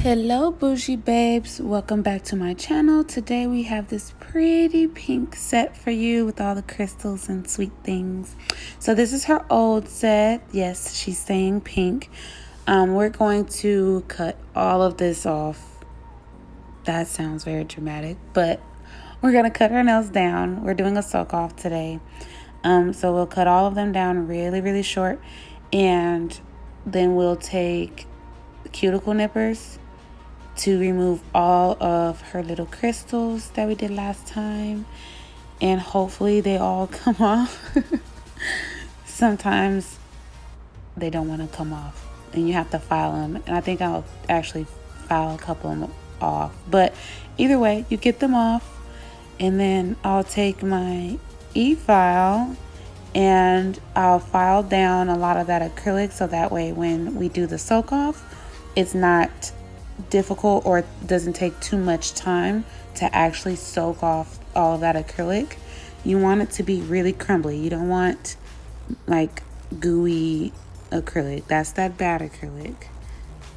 Hello bougie babes, welcome back to my channel. Today we have this pretty pink set for you with all the crystals and sweet things. So this is her old set. Yes, she's saying pink. We're going to cut all of this off. That sounds very dramatic, but we're gonna cut her nails down. We're doing a soak off today. So we'll cut all of them down really short, and then we'll take cuticle nippers to remove all of her little crystals that we did last time, and hopefully they all come off. Sometimes they don't want to come off and you have to file them, and I think I'll actually file a couple of them off, but either way you get them off. And then I'll take my e-file and I'll file down a lot of that acrylic, so that way when we do the soak off, it's not difficult or it doesn't take too much time to actually soak off all of that acrylic. You want it to be really crumbly. You don't want like gooey acrylic. That's that bad acrylic.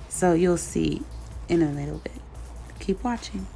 So you'll see in a little bit. Keep watching.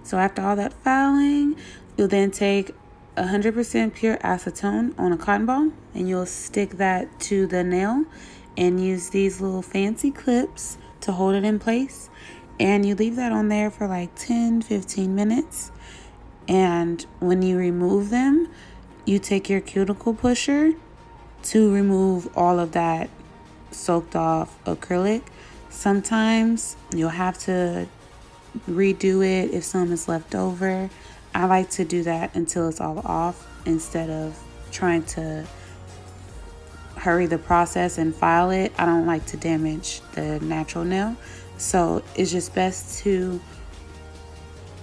So after all that filing, you'll then take 100% pure acetone on a cotton ball and you'll stick that to the nail and use these little fancy clips to hold it in place. And you leave that on there for like 10-15 minutes. And when you remove them, you take your cuticle pusher to remove all of that soaked off acrylic. Sometimes you'll have to redo it if some is left over. I like to do that until it's all off instead of trying to hurry the process and file it. I don't like to damage the natural nail, so it's just best to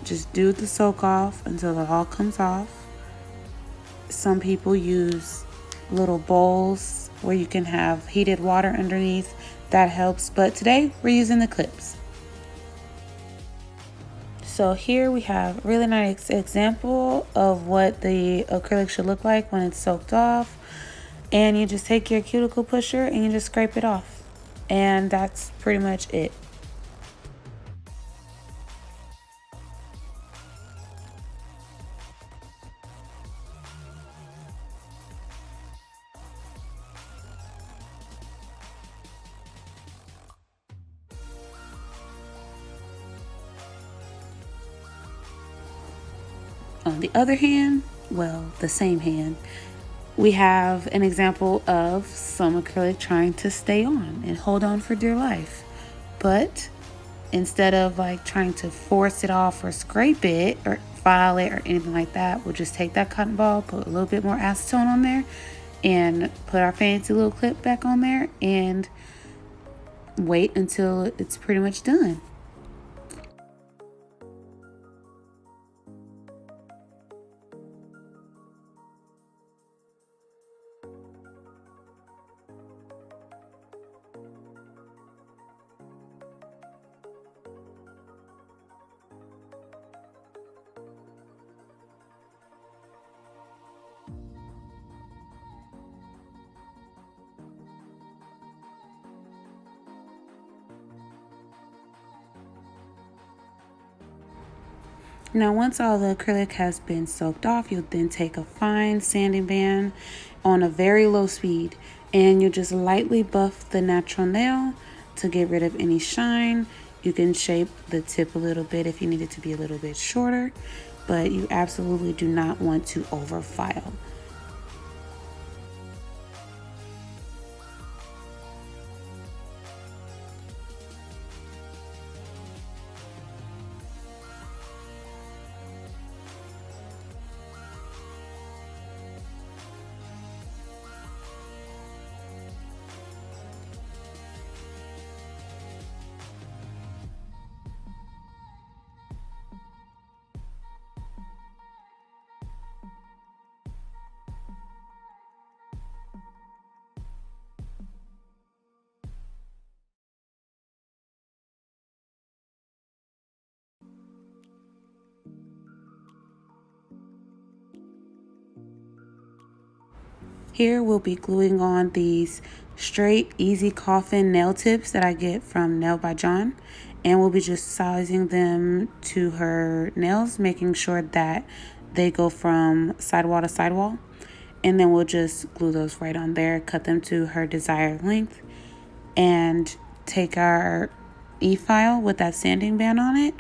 just do the soak off until it all comes off. Some people use little bowls where you can have heated water underneath. That helps, but today we're using the clips. So here we have a really nice example of what the acrylic should look like when it's soaked off. And you just take your cuticle pusher and you just scrape it off. And that's pretty much it. On the other hand, well, the same hand, we have an example of some acrylic trying to stay on and hold on for dear life. But instead of like trying to force it off or scrape it or file it or anything like that, we'll just take that cotton ball, put a little bit more acetone on there, and put our fancy little clip back on there and wait until it's pretty much done. Now, once all the acrylic has been soaked off, you'll then take a fine sanding band on a very low speed and you just lightly buff the natural nail to get rid of any shine. You can shape the tip a little bit if you need it to be a little bit shorter, but you absolutely do not want to over file. Here we'll be gluing on these straight easy coffin nail tips that I get from Nail by John, and we'll be just sizing them to her nails, making sure that they go from sidewall to sidewall, and then we'll just glue those right on there, cut them to her desired length, and take our e-file with that sanding band on it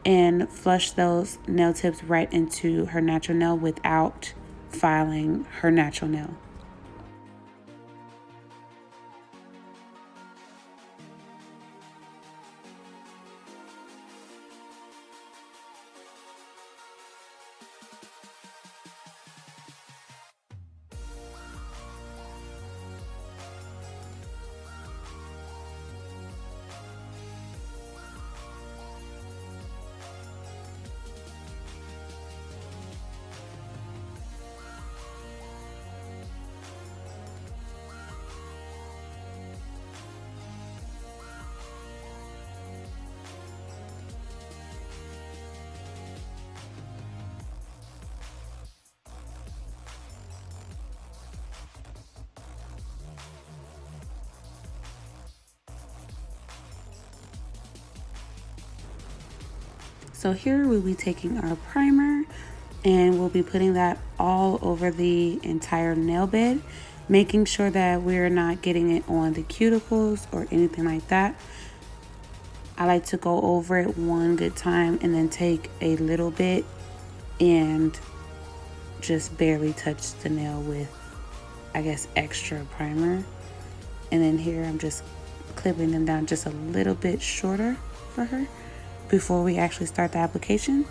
and flush those nail tips right into her natural nail without filing her natural nail. So here we'll be taking our primer and we'll be putting that all over the entire nail bed, making sure that we're not getting it on the cuticles or anything like that. I like to go over it one good time and then take a little bit and just barely touch the nail with, I guess, extra primer. And then here I'm just clipping them down just a little bit shorter for her before we actually start the application.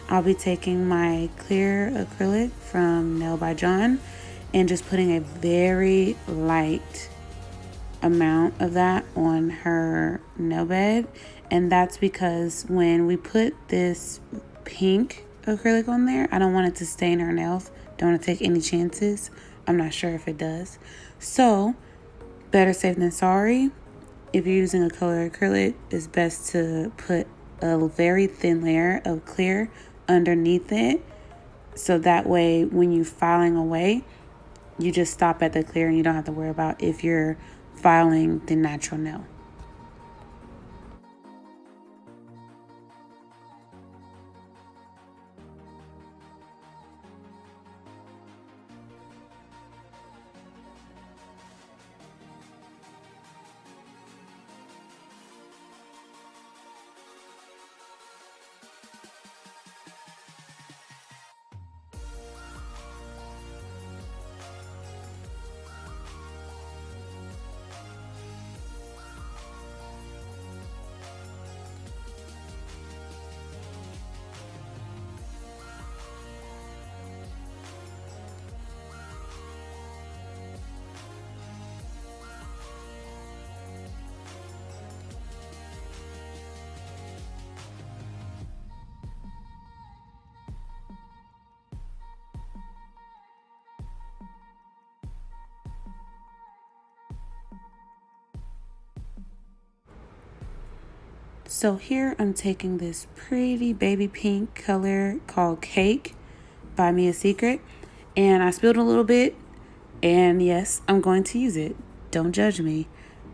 I'll be taking my clear acrylic from Nail by John and just putting a very light amount of that on her nail bed. And that's because when we put this pink acrylic on there, I don't want it to stain her nails. Don't want to take any chances. I'm not sure if it does. So better safe than sorry. If you're using a color acrylic, it's best to put a very thin layer of clear underneath it. So that way, when you're filing away, you just stop at the clear and you don't have to worry about if you're filing the natural nail. So here I'm taking this pretty baby pink color called Cake by Me a Secret, and I spilled a little bit, and yes, I'm going to use it. Don't judge me.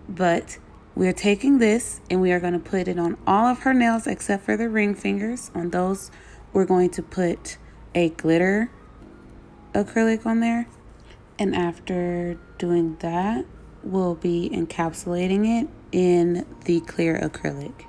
But we're taking this and we are going to put it on all of her nails except for the ring fingers. On those, we're going to put a glitter acrylic on there. And after doing that, we'll be encapsulating it in the clear acrylic.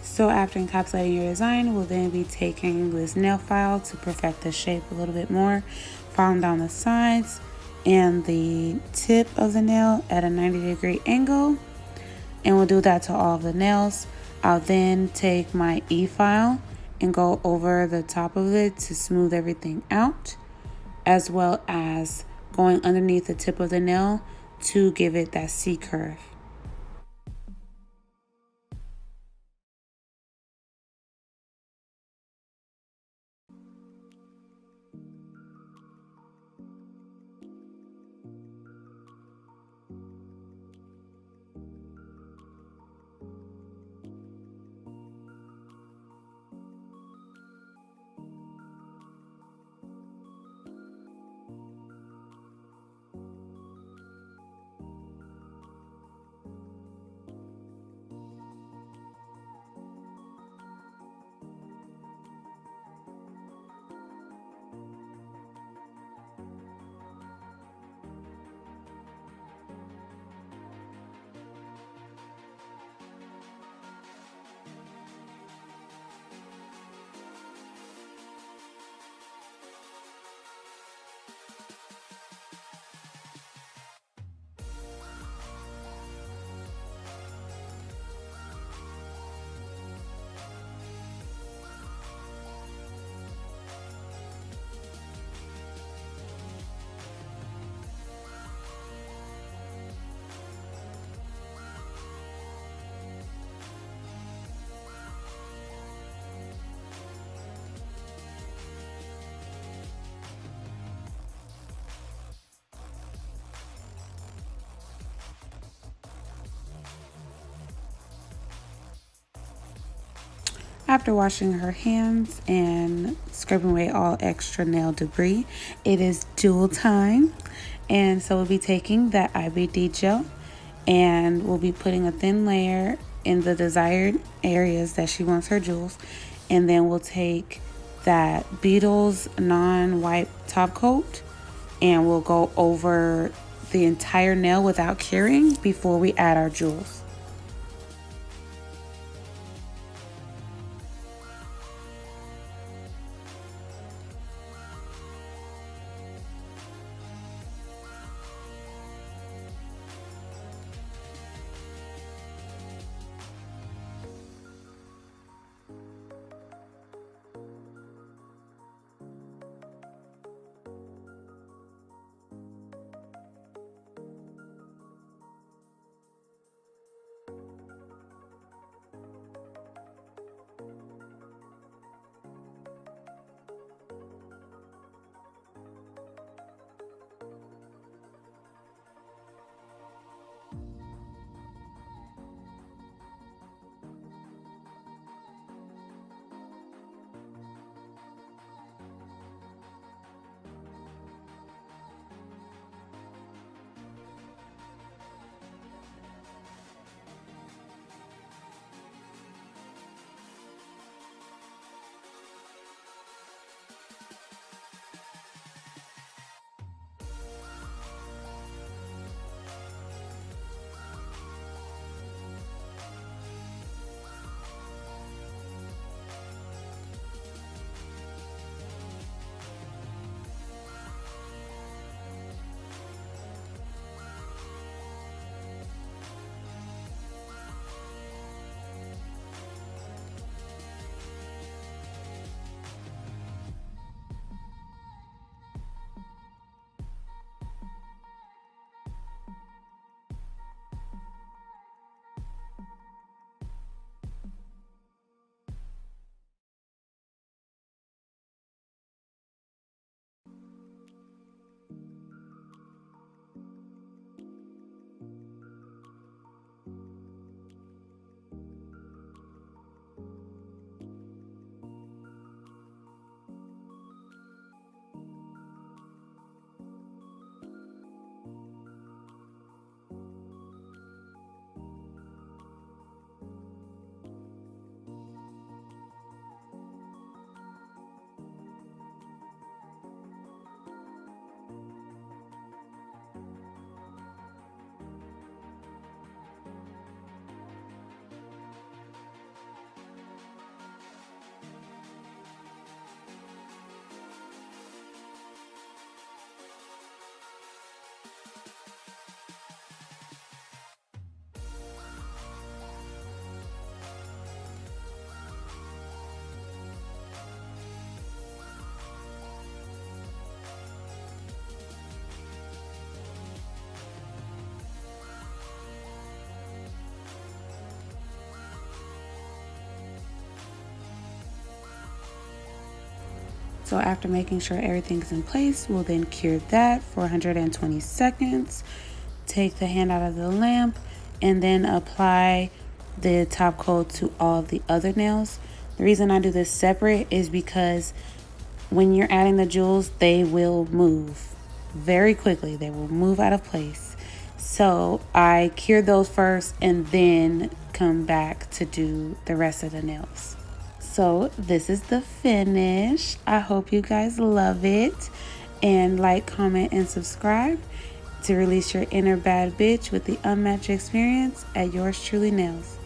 So after encapsulating your design, we'll then be taking this nail file to perfect the shape a little bit more, filing down the sides and the tip of the nail at a 90-degree angle. And we'll do that to all of the nails. I'll then take my E-file and go over the top of it to smooth everything out, as well as going underneath the tip of the nail to give it that C curve. After washing her hands and scraping away all extra nail debris, it is jewel time. And so we'll be taking that IBD gel and we'll be putting a thin layer in the desired areas that she wants her jewels. And then we'll take that Beetles non-wipe top coat and we'll go over the entire nail without curing before we add our jewels. So after making sure everything's in place, we'll then cure that for 120 seconds. Take the hand out of the lamp and then apply the top coat to all the other nails. The reason I do this separate is because when you're adding the jewels, they will move very quickly. They will move out of place. So I cure those first and then come back to do the rest of the nails. So this is the finish. I hope you guys love it. And like, comment, and subscribe to release your inner bad bitch with the unmatched experience at Yours Truly Nails.